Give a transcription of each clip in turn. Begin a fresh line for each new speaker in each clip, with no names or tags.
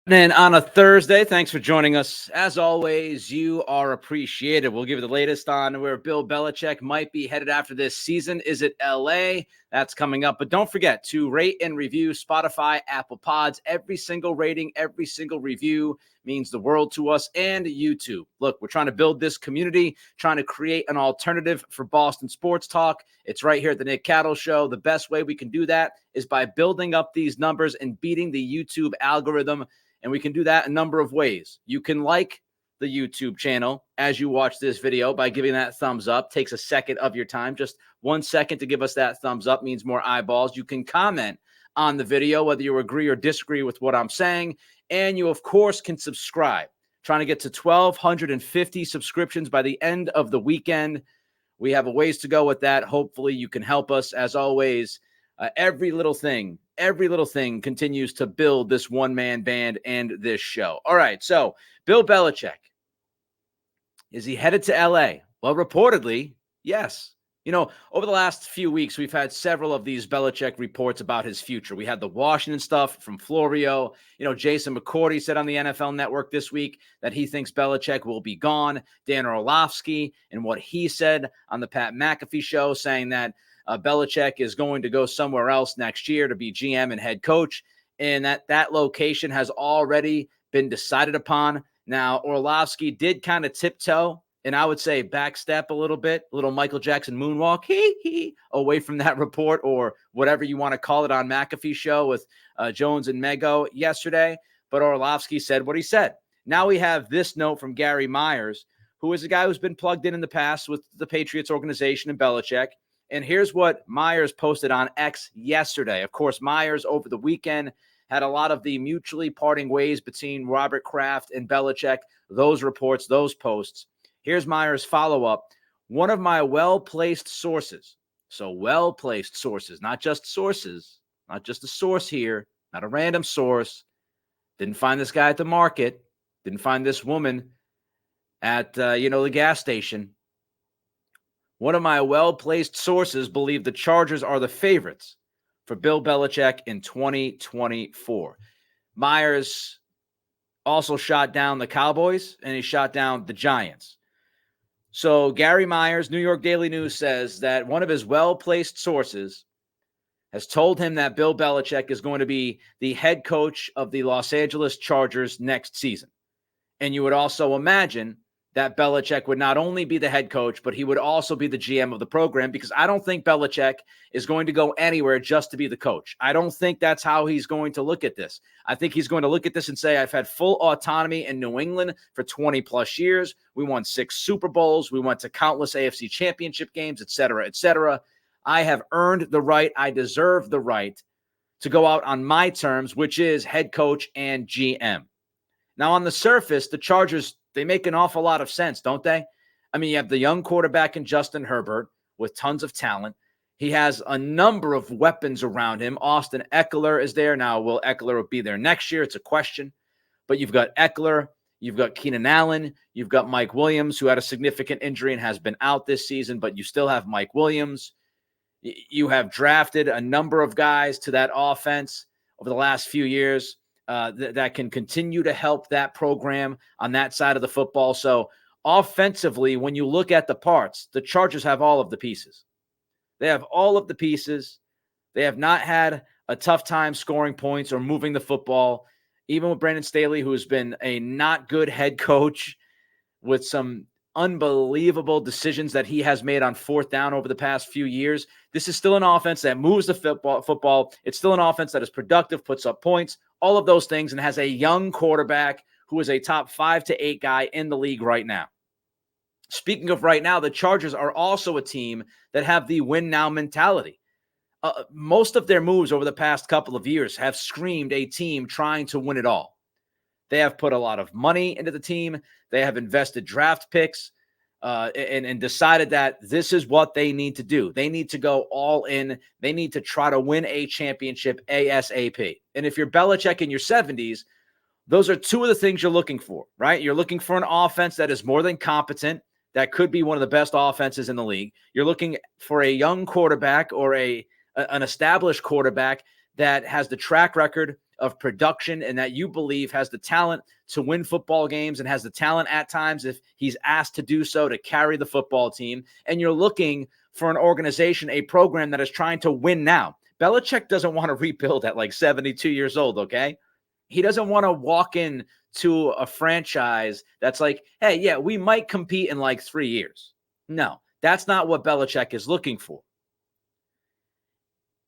And on a Thursday, thanks for joining us. As always, you are appreciated. We'll give you the latest on where Bill Belichick might be headed after this season. Is it LA? That's coming up. But don't forget to rate and review Spotify, Apple Pods. Every single rating, every single review means the world to us, and YouTube. Look, we're trying to build this community, trying to create an alternative for Boston sports talk. It's right here at the Nick Cattle Show. The best way we can do that is by building up these numbers and beating the YouTube algorithm. And we can do that a number of ways. You can like the YouTube channel as you watch this video by giving that thumbs up. Takes a second of your time. Just 1 second to give us that thumbs up means more eyeballs. You can comment on the video, whether you agree or disagree with what I'm saying. And you, of course, can subscribe. Trying to get to 1,250 subscriptions by the end of the weekend. We have a ways to go with that. Hopefully you can help us. As always, every little thing continues to build this one-man band and this show. All right, so Bill Belichick, is he headed to LA? Well, reportedly, yes. You know, over the last few weeks, we've had several of these Belichick reports about his future. We had the Washington stuff from Florio. You know, Jason McCourty said on the NFL Network this week that he thinks Belichick will be gone. Dan Orlovsky and what he said on the Pat McAfee show, saying that Belichick is going to go somewhere else next year to be GM and head coach, and that location has already been decided upon. Now, Orlovsky did kind of tiptoe, and I would say backstep a little bit, a little Michael Jackson moonwalk, away from that report or whatever you want to call it on McAfee show with Jones and Mego yesterday. But Orlovsky said what he said. Now we have this note from Gary Myers, who is a guy who's been plugged in the past with the Patriots organization and Belichick. And here's what Myers posted on X yesterday. Of course, Myers over the weekend had a lot of the mutually parting ways between Robert Kraft and Belichick, those reports, those posts. Here's Myers' follow-up. One of my well-placed sources, so well-placed sources, not just sources, not just a source here, not a random source, didn't find this guy at the market, didn't find this woman at, the gas station. One of my well-placed sources believe the Chargers are the favorites for Bill Belichick in 2024. Myers also shot down the Cowboys, and he shot down the Giants. So Gary Myers, New York Daily News, says that one of his well-placed sources has told him that Bill Belichick is going to be the head coach of the Los Angeles Chargers next season. And you would also imagine that Belichick would not only be the head coach, but he would also be the GM of the program, because I don't think Belichick is going to go anywhere just to be the coach. I don't think that's how he's going to look at this. I think he's going to look at this and say, I've had full autonomy in New England for 20 plus years. We won 6 Super Bowls. We went to countless AFC championship games, et cetera, et cetera. I have earned the right. I deserve the right to go out on my terms, which is head coach and GM. Now, on the surface, the Chargers, they make an awful lot of sense, don't they? I mean, you have the young quarterback in Justin Herbert with tons of talent. He has a number of weapons around him. Austin Eckler is there. Now, will Eckler be there next year? It's a question. But you've got Eckler. You've got Keenan Allen. You've got Mike Williams, who had a significant injury and has been out this season, but you still have Mike Williams. You have drafted a number of guys to that offense over the last few years that can continue to help that program on that side of the football. So offensively, when you look at the parts, the Chargers have all of the pieces. They have all of the pieces. They have not had a tough time scoring points or moving the football, even with Brandon Staley, who's been a not good head coach with some unbelievable decisions that he has made on fourth down over the past few years. This is still an offense that moves the football. It's still an offense that is productive, puts up points, all of those things, and has a young quarterback who is a top 5 to 8 guy in the league right now. Speaking of right now, the Chargers are also a team that have the win now mentality. Most of their moves over the past couple of years have screamed a team trying to win it all. They have put a lot of money into the team. They have invested draft picks and decided that this is what they need to do. They need to go all in. They need to try to win a championship ASAP. And if you're Belichick in your 70s, those are two of the things you're looking for, right? You're looking for an offense that is more than competent, that could be one of the best offenses in the league. You're looking for a young quarterback or an established quarterback that has the track record of production and that you believe has the talent to win football games and has the talent at times, if he's asked to do so, to carry the football team. And you're looking for an organization, a program that is trying to win now. Belichick doesn't want to rebuild at like 72 years old, okay? He doesn't want to walk in to a franchise that's like, hey, yeah, we might compete in like 3 years. No, that's not what Belichick is looking for.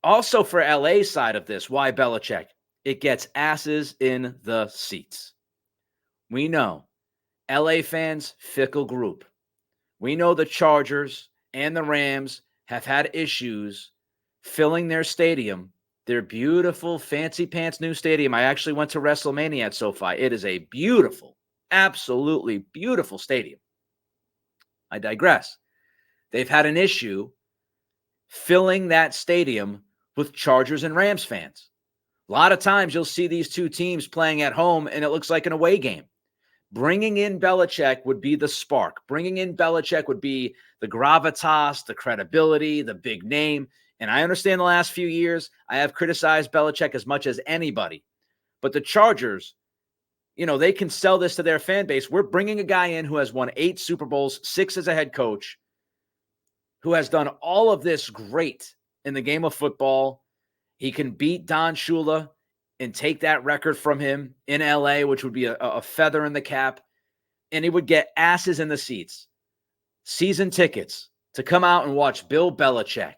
Also, for LA's side of this, why Belichick? It gets asses in the seats. We know LA fans, fickle group. We know the Chargers and the Rams have had issues filling their stadium, their beautiful, fancy pants new stadium. I actually went to WrestleMania at SoFi. It is a beautiful, absolutely beautiful stadium. I digress. They've had an issue filling that stadium with Chargers and Rams fans. A lot of times you'll see these two teams playing at home and it looks like an away game. Bringing in Belichick would be the spark. Bringing in Belichick would be the gravitas, the credibility, the big name. And I understand the last few years, I have criticized Belichick as much as anybody. But the Chargers, they can sell this to their fan base. We're bringing a guy in who has won 8 Super Bowls, 6 as a head coach, who has done all of this great in the game of football. He can beat Don Shula and take that record from him in LA, which would be a feather in the cap. And he would get asses in the seats, season tickets to come out and watch Bill Belichick.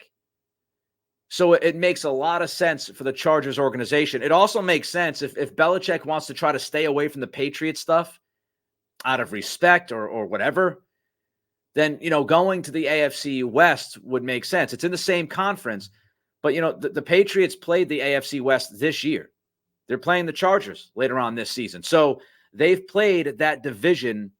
So it makes a lot of sense for the Chargers organization. It also makes sense if Belichick wants to try to stay away from the Patriots stuff out of respect or whatever, then, going to the AFC West would make sense. It's in the same conference, but, the Patriots played the AFC West this year. They're playing the Chargers later on this season. So they've played that division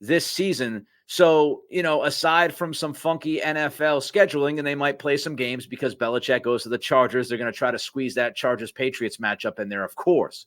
this season. So, aside from some funky NFL scheduling, and they might play some games because Belichick goes to the Chargers, they're going to try to squeeze that Chargers-Patriots matchup in there, of course.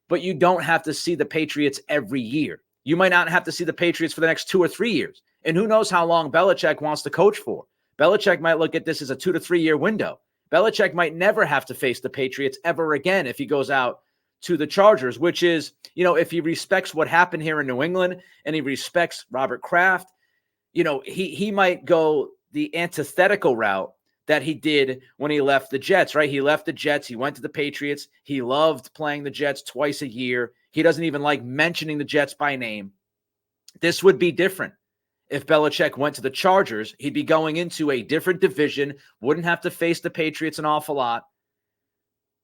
But you don't have to see the Patriots every year. You might not have to see the Patriots for the next 2 or 3 years. And who knows how long Belichick wants to coach for. Belichick might look at this as a 2 to 3 year window. Belichick might never have to face the Patriots ever again if he goes out to the Chargers, which is, if he respects what happened here in New England and he respects Robert Kraft, he might go the antithetical route that he did when he left the Jets, right? He left the Jets. He went to the Patriots. He loved playing the Jets twice a year. He doesn't even like mentioning the Jets by name. This would be different. If Belichick went to the Chargers, he'd be going into a different division, wouldn't have to face the Patriots an awful lot,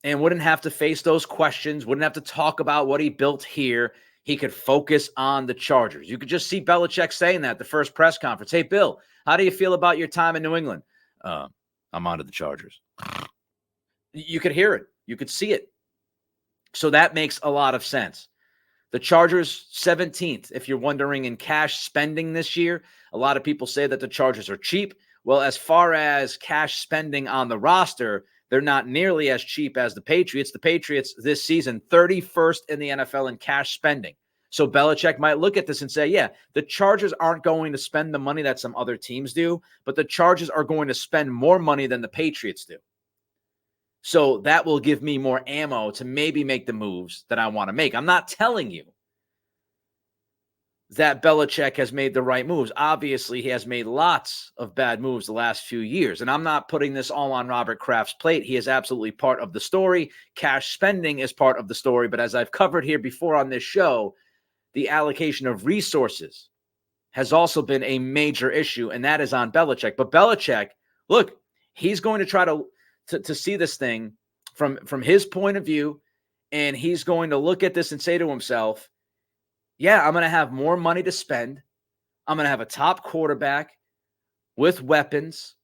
and wouldn't have to face those questions, wouldn't have to talk about what he built here. He could focus on the Chargers. You could just see Belichick saying that at the first press conference. Hey, Bill, how do you feel about your time in New England? I'm on to the Chargers. You could hear it. You could see it. So that makes a lot of sense. The Chargers, 17th, if you're wondering, in cash spending this year. A lot of people say that the Chargers are cheap. Well, as far as cash spending on the roster, they're not nearly as cheap as the Patriots. The Patriots this season, 31st in the NFL in cash spending. So Belichick might look at this and say, yeah, the Chargers aren't going to spend the money that some other teams do, but the Chargers are going to spend more money than the Patriots do. So that will give me more ammo to maybe make the moves that I want to make. I'm not telling you that Belichick has made the right moves. Obviously, he has made lots of bad moves the last few years. And I'm not putting this all on Robert Kraft's plate. He is absolutely part of the story. Cash spending is part of the story. But as I've covered here before on this show, the allocation of resources has also been a major issue, and that is on Belichick. But Belichick, look, he's going to try to see this thing from his point of view, and he's going to look at this and say to himself, yeah, I'm going to have more money to spend. I'm going to have a top quarterback with weapons,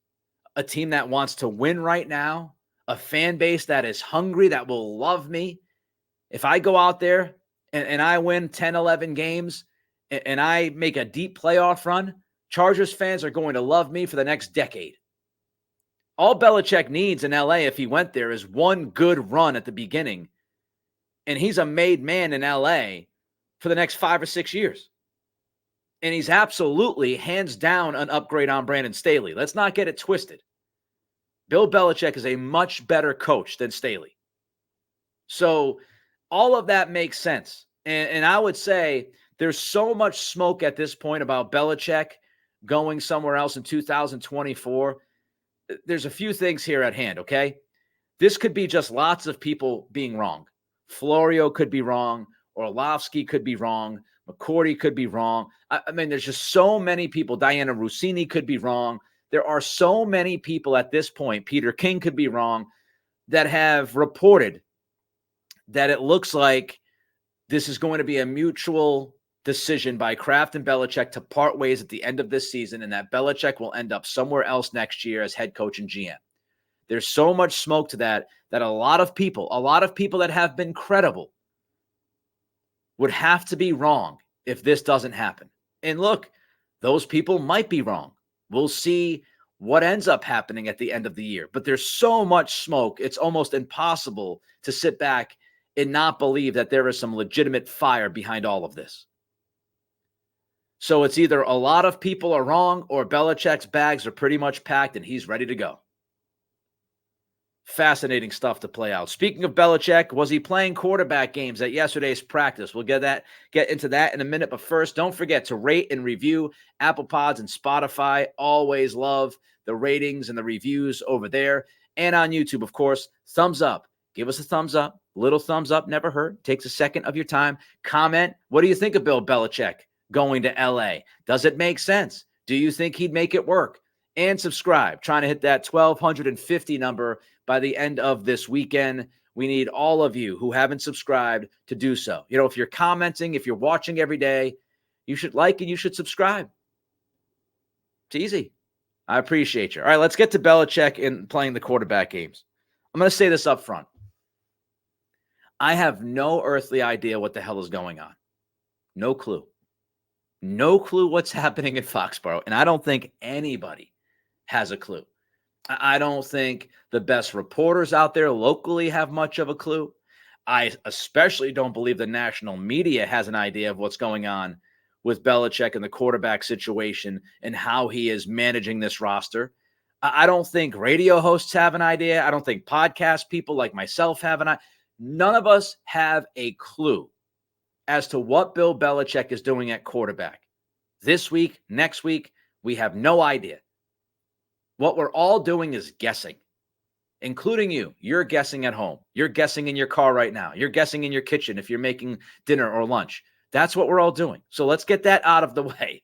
a team that wants to win right now, a fan base that is hungry, that will love me. If I go out there and I win 10, 11 games and I make a deep playoff run, Chargers fans are going to love me for the next decade. All Belichick needs in LA, if he went there, is one good run at the beginning. And he's a made man in LA for the next 5 or 6 years. And he's absolutely, hands down, an upgrade on Brandon Staley. Let's not get it twisted. Bill Belichick is a much better coach than Staley. So all of that makes sense. And I would say there's so much smoke at this point about Belichick going somewhere else in 2024. There's a few things here at hand, okay? This could be just lots of people being wrong. Florio could be wrong. Orlovsky could be wrong. McCourty could be wrong. I mean, there's just so many people. Diana Rossini could be wrong. There are so many people at this point. Peter King could be wrong, that have reported that it looks like this is going to be a mutual decision by Kraft and Belichick to part ways at the end of this season, and that Belichick will end up somewhere else next year as head coach and GM. There's so much smoke to that a lot of people that have been credible would have to be wrong if this doesn't happen. And look, those people might be wrong. We'll see what ends up happening at the end of the year. But there's so much smoke, it's almost impossible to sit back and not believe that there is some legitimate fire behind all of this. So it's either a lot of people are wrong or Belichick's bags are pretty much packed and he's ready to go. Fascinating stuff to play out. Speaking of Belichick, was he playing quarterback games at yesterday's practice? We'll get into that in a minute. But first, don't forget to rate and review Apple Pods and Spotify. Always love the ratings and the reviews over there. And on YouTube, of course, thumbs up. Give us a thumbs up. Little thumbs up never hurt. Takes a second of your time. Comment. What do you think of Bill Belichick going to LA? Does it make sense? Do you think he'd make it work? And subscribe. Trying to hit that 1,250 number by the end of this weekend. We need all of you who haven't subscribed to do so. You know, if you're commenting, if you're watching every day, you should like and you should subscribe. It's easy. I appreciate you. All right, let's get to Belichick and playing the quarterback games. I'm going to say this up front. I have no earthly idea what the hell is going on. No clue. No clue what's happening in Foxborough. And I don't think anybody has a clue. I don't think the best reporters out there locally have much of a clue. I especially don't believe the national media has an idea of what's going on with Belichick and the quarterback situation and how he is managing this roster. I don't think radio hosts have an idea. I don't think podcast people like myself have an idea. None of us have a clue as to what Bill Belichick is doing at quarterback. This week, next week, we have no idea. What we're all doing is guessing, including you. You're guessing at home. You're guessing in your car right now. You're guessing in your kitchen if you're making dinner or lunch. That's what we're all doing. So let's get that out of the way,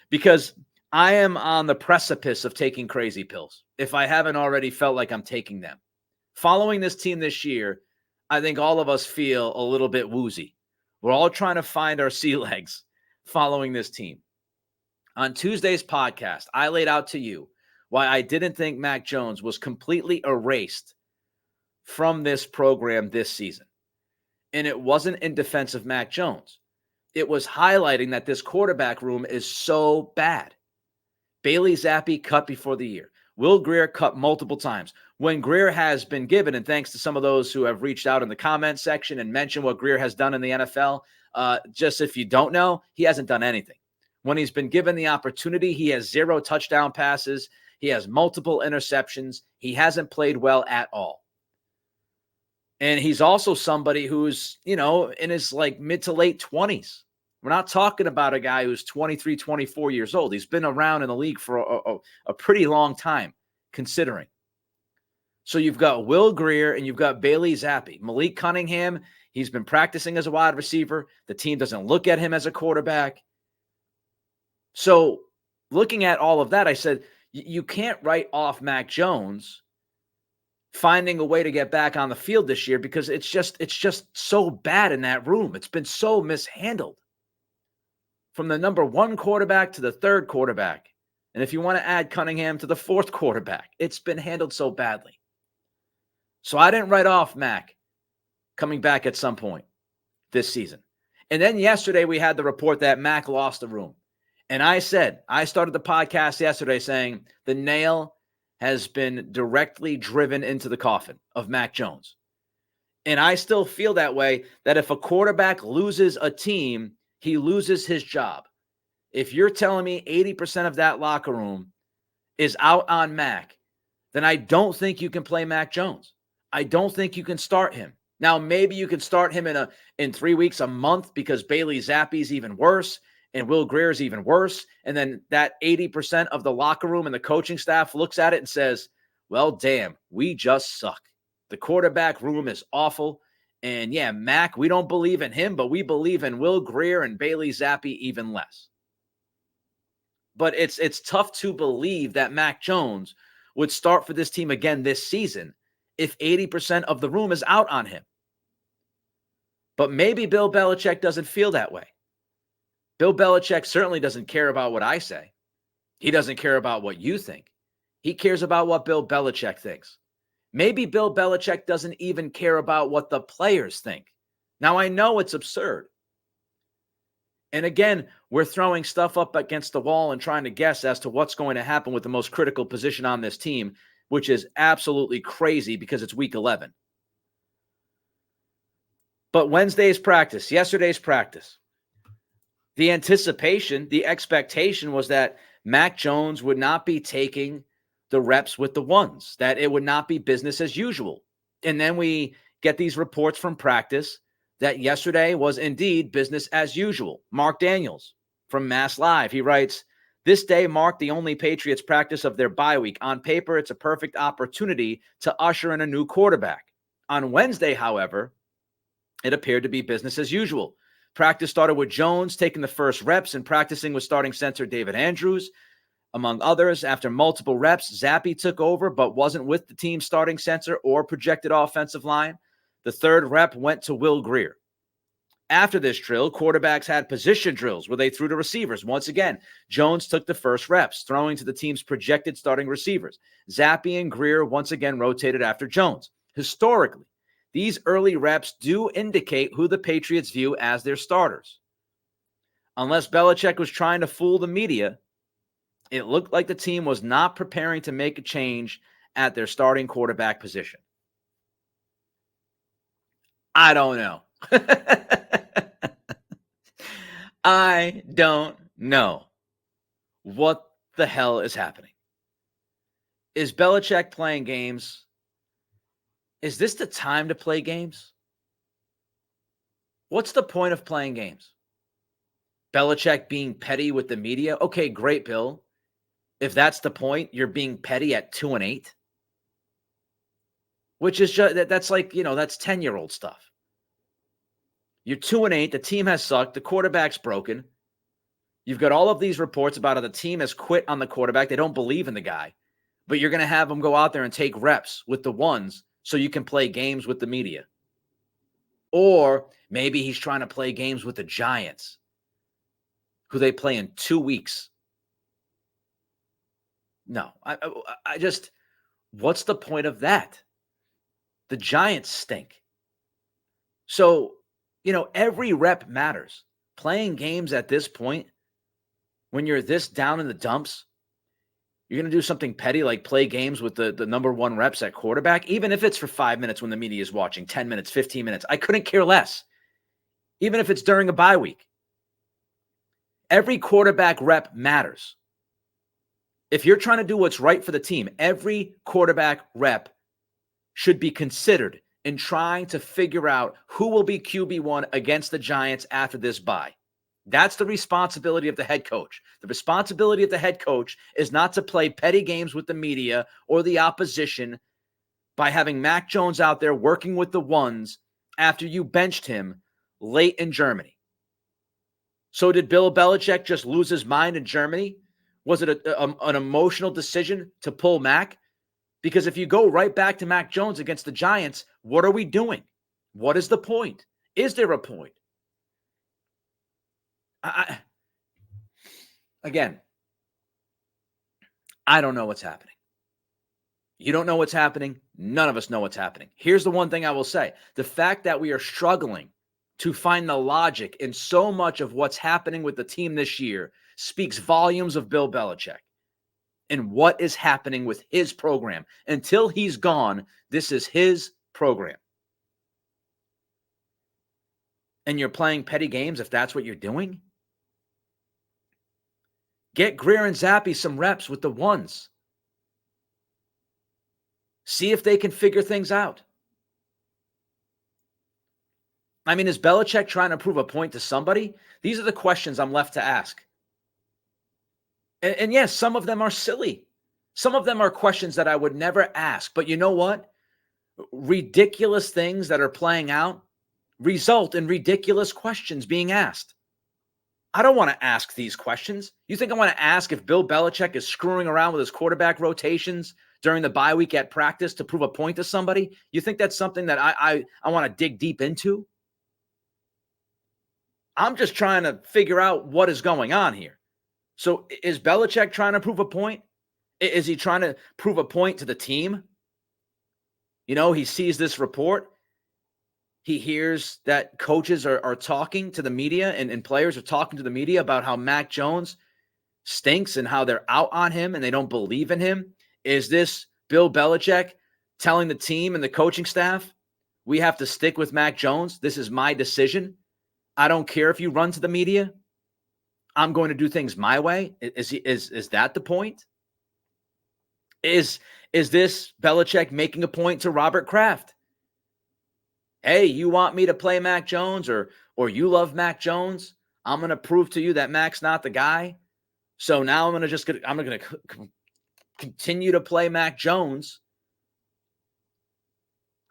because I am on the precipice of taking crazy pills, if I haven't already felt like I'm taking them. Following this team this year, I think all of us feel a little bit woozy. We're all trying to find our sea legs following this team. On Tuesday's podcast, I laid out to you why I didn't think Mac Jones was completely erased from this program this season. And it wasn't in defense of Mac Jones. It was highlighting that this quarterback room is so bad. Bailey Zappi cut before the year. Will Grier cut multiple times. When Grier has been given, and thanks to some of those who have reached out in the comment section and mentioned what Grier has done in the NFL, just if you don't know, he hasn't done anything. When he's been given the opportunity, he has 0 touchdown passes. He has multiple interceptions. He hasn't played well at all. And he's also somebody who's, in his mid to late 20s. We're not talking about a guy who's 23, 24 years old. He's been around in the league for a pretty long time, considering. So you've got Will Grier and you've got Bailey Zappi. Malik Cunningham, he's been practicing as a wide receiver. The team doesn't look at him as a quarterback. So looking at all of that, I said, you can't write off Mac Jones finding a way to get back on the field this year, because it's just so bad in that room. It's been so mishandled from the number 1 quarterback to the 3rd quarterback. And if you want to add Cunningham to the 4th quarterback, it's been handled so badly. So I didn't write off Mac coming back at some point this season. And then yesterday we had the report that Mac lost the room. And I started the podcast yesterday saying the nail has been directly driven into the coffin of Mac Jones. And I still feel that way, that if a quarterback loses a team, he loses his job. If you're telling me 80% of that locker room is out on Mac, then I don't think you can play Mac Jones. I don't think you can start him. Now, maybe you could start him in 3 weeks, a month, because Bailey Zappi's even worse and Will Greer's even worse. And then that 80% of the locker room and the coaching staff looks at it and says, well, damn, we just suck. The quarterback room is awful. And yeah, Mac, we don't believe in him, but we believe in Will Greer and Bailey Zappi even less. But it's tough to believe that Mac Jones would start for this team again this season if 80% of the room is out on him. But maybe Bill Belichick doesn't feel that way. Bill Belichick certainly doesn't care about what I say. He doesn't care about what you think. He cares about what Bill Belichick thinks. Maybe Bill Belichick doesn't even care about what the players think. Now, I know it's absurd. And again, we're throwing stuff up against the wall and trying to guess as to what's going to happen with the most critical position on this team, which is absolutely crazy because it's week 11. But Wednesday's practice, yesterday's practice, the anticipation, the expectation was that Mac Jones would not be taking the reps with the ones, that it would not be business as usual. And then we get these reports from practice that yesterday was indeed business as usual. Mark Daniels from Mass Live, he writes, this day marked the only Patriots practice of their bye week. On paper, it's a perfect opportunity to usher in a new quarterback. On Wednesday, however, it appeared to be business as usual. Practice started with Jones taking the first reps and practicing with starting center David Andrews. Among others, after multiple reps, Zappi took over but wasn't with the team's starting center or projected offensive line. The third rep went to Will Greer. After this drill, quarterbacks had position drills where they threw to receivers. Once again, Jones took the first reps, throwing to the team's projected starting receivers. Zappi and Greer once again rotated after Jones. Historically, these early reps do indicate who the Patriots view as their starters. Unless Belichick was trying to fool the media, it looked like the team was not preparing to make a change at their starting quarterback position. I don't know. I don't know what the hell is happening. Is Belichick playing games? Is this the time to play games? What's the point of playing games? Belichick being petty with the media? Okay, great, Bill. If that's the point, you're being petty at 2-8, which is just that's like, that's 10-year-old stuff. You're 2-8. The team has sucked. The quarterback's broken. You've got all of these reports about how the team has quit on the quarterback. They don't believe in the guy, but you're going to have him go out there and take reps with the ones so you can play games with the media. Or maybe he's trying to play games with the Giants, who they play in 2 weeks. No, I just, what's the point of that? The Giants stink. So, every rep matters. Playing games at this point, when you're this down in the dumps, you're going to do something petty like play games with the number one reps at quarterback, even if it's for 5 minutes when the media is watching, 10 minutes, 15 minutes. I couldn't care less, even if it's during a bye week. Every quarterback rep matters. If you're trying to do what's right for the team, every quarterback rep should be considered in trying to figure out who will be QB1 against the Giants after this bye. That's the responsibility of the head coach. The responsibility of the head coach is not to play petty games with the media or the opposition by having Mac Jones out there working with the ones after you benched him late in Germany. So did Bill Belichick just lose his mind in Germany? Was it an emotional decision to pull Mac? Because if you go right back to Mac Jones against the Giants, what are we doing? What is the point? Is there a point? Again, I don't know what's happening. You don't know what's happening. None of us know what's happening. Here's the one thing I will say. The fact that we are struggling to find the logic in so much of what's happening with the team this year speaks volumes of Bill Belichick and what is happening with his program. Until he's gone, this is his program. And you're playing petty games if that's what you're doing? Get Greer and Zappi some reps with the ones. See if they can figure things out. I mean, is Belichick trying to prove a point to somebody? These are the questions I'm left to ask. And yes, some of them are silly. Some of them are questions that I would never ask. But you know what? Ridiculous things that are playing out result in ridiculous questions being asked. I don't want to ask these questions. You think I want to ask if Bill Belichick is screwing around with his quarterback rotations during the bye week at practice to prove a point to somebody? You think that's something that I want to dig deep into? I'm just trying to figure out what is going on here. So is Belichick trying to prove a point? Is he trying to prove a point to the team? You know, he sees this report. He hears that coaches are talking to the media and players are talking to the media about how Mac Jones stinks and how they're out on him and they don't believe in him. Is this Bill Belichick telling the team and the coaching staff, we have to stick with Mac Jones? This is my decision. I don't care if you run to the media. I'm going to do things my way. Is that the point? Is this Belichick making a point to Robert Kraft? Hey, you want me to play Mac Jones or you love Mac Jones? I'm going to prove to you that Mac's not the guy. So now I'm going to continue to play Mac Jones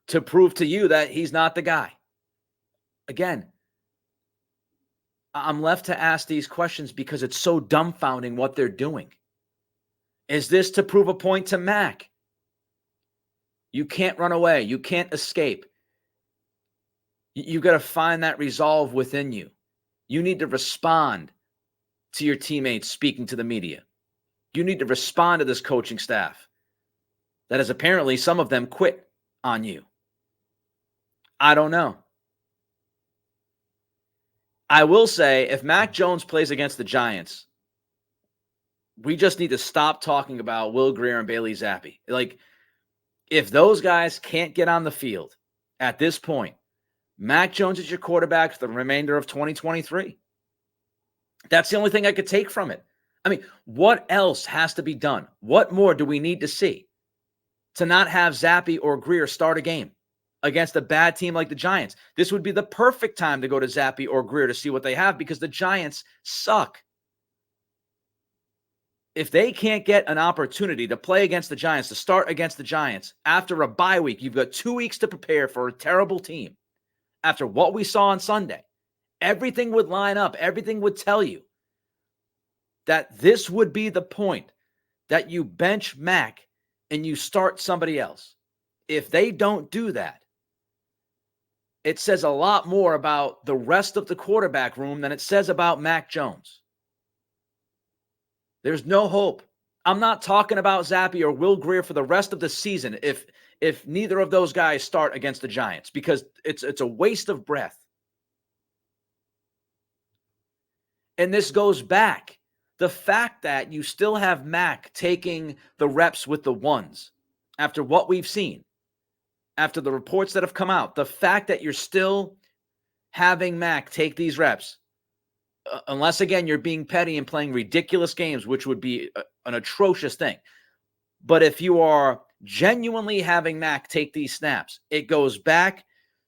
to prove to you that he's not the guy. Again, I'm left to ask these questions because it's so dumbfounding what they're doing. Is this to prove a point to Mac? You can't run away. You can't escape. You got to find that resolve within you. You need to respond to your teammates speaking to the media. You need to respond to this coaching staff that has apparently some of them quit on you. I don't know. I will say if Mac Jones plays against the Giants, we just need to stop talking about Will Grier and Bailey Zappi. Like, if those guys can't get on the field at this point, Mac Jones is your quarterback for the remainder of 2023. That's the only thing I could take from it. I mean, what else has to be done? What more do we need to see to not have Zappi or Grier start a game against a bad team like the Giants? This would be the perfect time to go to Zappi or Grier to see what they have because the Giants suck. If they can't get an opportunity to play against the Giants, to start against the Giants after a bye week, you've got 2 weeks to prepare for a terrible team. After what we saw on Sunday, everything would line up. Everything would tell you that this would be the point that you bench Mac and you start somebody else. If they don't do that, it says a lot more about the rest of the quarterback room than it says about Mac Jones. There's no hope. I'm not talking about Zappi or Will Grier for the rest of the season if neither of those guys start against the Giants because it's a waste of breath. And this goes back. The fact that you still have Mac taking the reps with the ones after what we've seen, after the reports that have come out, the fact that you're still having Mac take these reps, unless, again, you're being petty and playing ridiculous games, which would be an atrocious thing. But if you are genuinely having Mac take these snaps, it goes back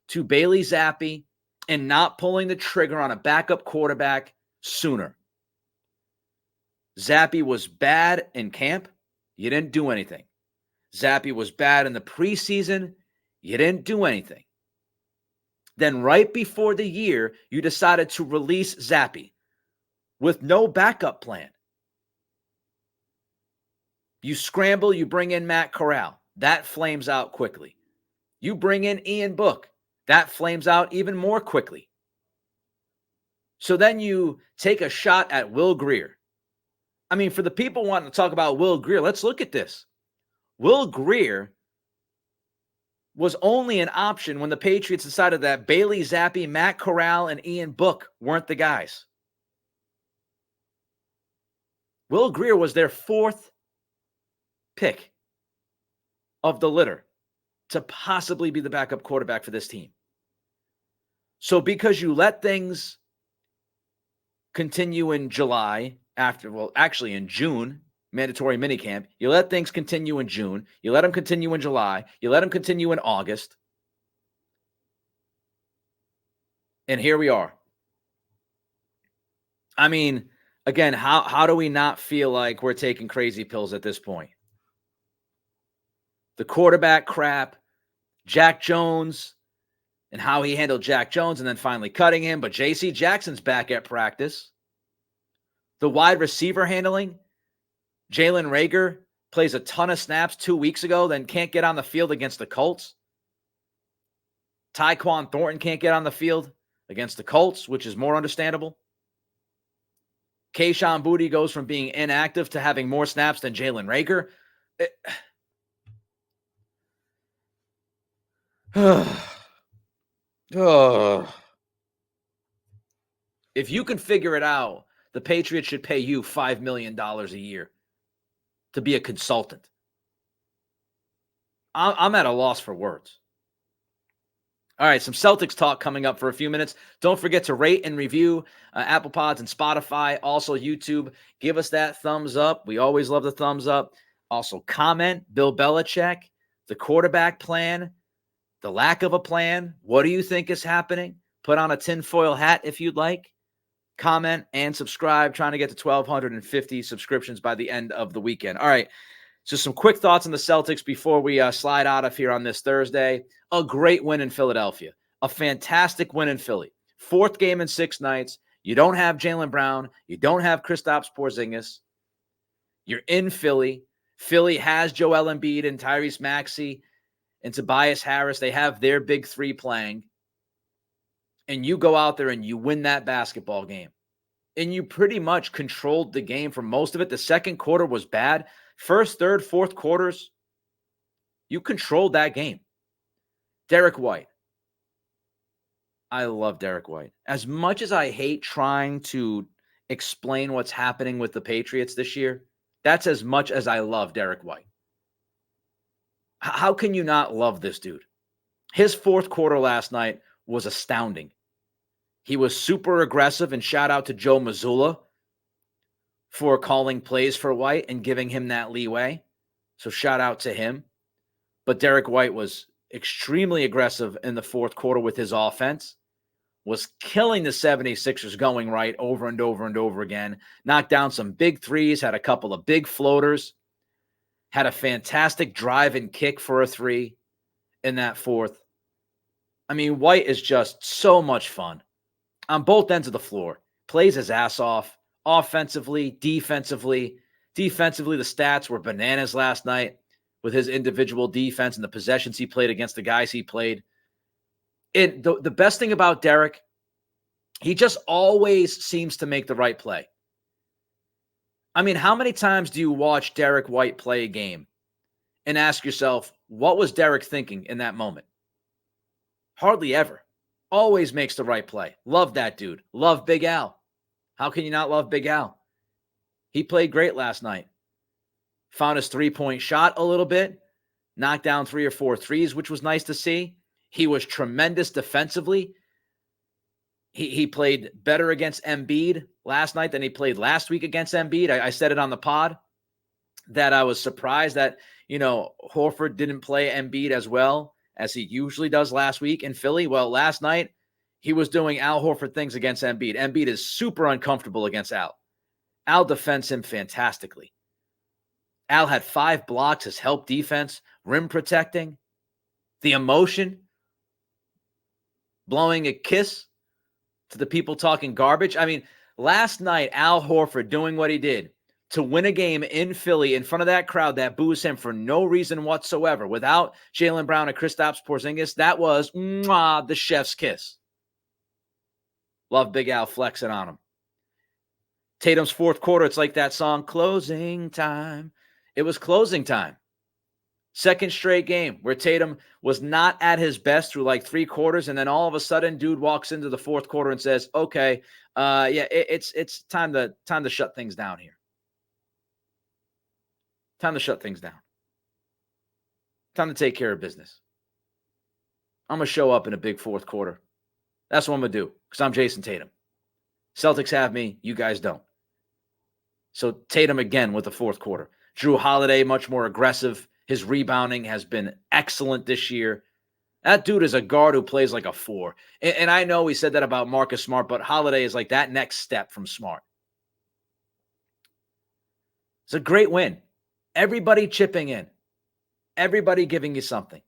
to Bailey Zappi and not pulling the trigger on a backup quarterback sooner. Zappi was bad in camp. You didn't do anything. Zappi was bad in the preseason. You didn't do anything. Then right before the year, you decided to release Zappi with no backup plan. You scramble, you bring in Matt Corral. That flames out quickly. You bring in Ian Book. That flames out even more quickly. So then you take a shot at Will Grier. I mean, for the people wanting to talk about Will Grier, let's look at this. Will Grier was only an option when the Patriots decided that Bailey Zappi, Matt Corral, and Ian Book weren't the guys. Will Grier was their fourth pick of the litter to possibly be the backup quarterback for this team. So because you let things continue in July, actually in June, mandatory minicamp, you let things continue in June, you let them continue in July, you let them continue in August. And here we are. I mean, again, how do we not feel like we're taking crazy pills at this point? The quarterback crap, Jack Jones, and how he handled Jack Jones and then finally cutting him. But J.C. Jackson's back at practice. The wide receiver handling, Jalen Reagor plays a ton of snaps 2 weeks ago, then can't get on the field against the Colts. Tyquan Thornton can't get on the field against the Colts, which is more understandable. Kayshon Boutte goes from being inactive to having more snaps than Jalen Reagor. If you can figure it out, the Patriots should pay you $5 million a year to be a consultant. I'm at a loss for words. All right, some Celtics talk coming up for a few minutes. Don't forget to rate and review Apple Pods and Spotify, also YouTube. Give us that thumbs up. We always love the thumbs up. Also comment, Bill Belichick, the quarterback plan, the lack of a plan. What do you think is happening? Put on a tinfoil hat if you'd like. Comment and subscribe. Trying to get to 1,250 subscriptions by the end of the weekend. All right, so some quick thoughts on the Celtics before we slide out of here on this Thursday. A great win in Philadelphia. A fantastic win in Philly. 4th game in 6 nights. You don't have Jaylen Brown. You don't have Kristaps Porzingis. You're in Philly. Philly has Joel Embiid and Tyrese Maxey and Tobias Harris. They have their big 3 playing. And you go out there and you win that basketball game. And you pretty much controlled the game for most of it. The second quarter was bad. First, third, fourth quarters, you controlled that game. Derek White. I love Derek White. As much as I hate trying to explain what's happening with the Patriots this year, that's as much as I love Derek White. How can you not love this dude? His fourth quarter last night was astounding. He was super aggressive, and shout out to Joe Mazzulla for calling plays for White and giving him that leeway. So shout out to him. But Derek White was extremely aggressive in the fourth quarter with his offense, was killing the 76ers going right over and over and over again, knocked down some big threes, had a couple of big floaters, had a fantastic drive and kick for a 3 in that fourth. I mean, White is just so much fun on both ends of the floor. Plays his ass off offensively, defensively. Defensively, the stats were bananas last night with his individual defense and the possessions he played against the guys he played. The best thing about Derek, he just always seems to make the right play. I mean, how many times do you watch Derek White play a game and ask yourself, what was Derek thinking in that moment? Hardly ever. Always makes the right play. Love that dude. Love Big Al. How can you not love Big Al? He played great last night. Found his 3-point shot a little bit. Knocked down 3 or 4 threes, which was nice to see. He was tremendous defensively. He played better against Embiid last night than he played last week against Embiid. I said it on the pod that I was surprised that, Horford didn't play Embiid as well as he usually does last week in Philly. Well, last night, he was doing Al Horford things against Embiid. Embiid is super uncomfortable against Al. Al defends him fantastically. Al had 5 blocks, his help defense, rim protecting, the emotion, blowing a kiss to the people talking garbage. I mean, last night, Al Horford doing what he did to win a game in Philly in front of that crowd that boos him for no reason whatsoever, without Jaylen Brown and Kristaps Porzingis, that was the chef's kiss. Love Big Al flexing on him. Tatum's fourth quarter, it's like that song, Closing Time. It was closing time. Second straight game where Tatum was not at his best through like 3 quarters, and then all of a sudden, dude walks into the fourth quarter and says, "Okay, it's time to shut things down here. Time to shut things down. Time to take care of business. I'm gonna show up in a big fourth quarter. That's what I'm gonna do because I'm Jason Tatum. Celtics have me, you guys don't. So Tatum again with the fourth quarter. Drew Holiday much more aggressive. His rebounding has been excellent this year. That dude is a guard who plays like a 4. And I know we said that about Marcus Smart, but Holiday is like that next step from Smart. It's a great win. Everybody chipping in. Everybody giving you something.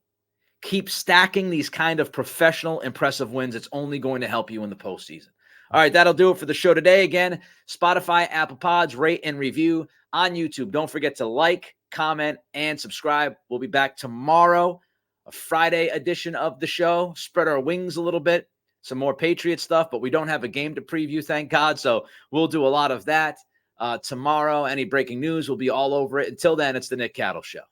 Keep stacking these kind of professional, impressive wins. It's only going to help you in the postseason. All right, that'll do it for the show today. Again, Spotify, Apple Pods, rate and review on YouTube. Don't forget to like, comment, and subscribe. We'll be back tomorrow, a Friday edition of the show. Spread our wings a little bit, some more Patriot stuff, but we don't have a game to preview, thank God. So we'll do a lot of that tomorrow. Any breaking news will be all over it. Until then, it's the Nick Cattle Show.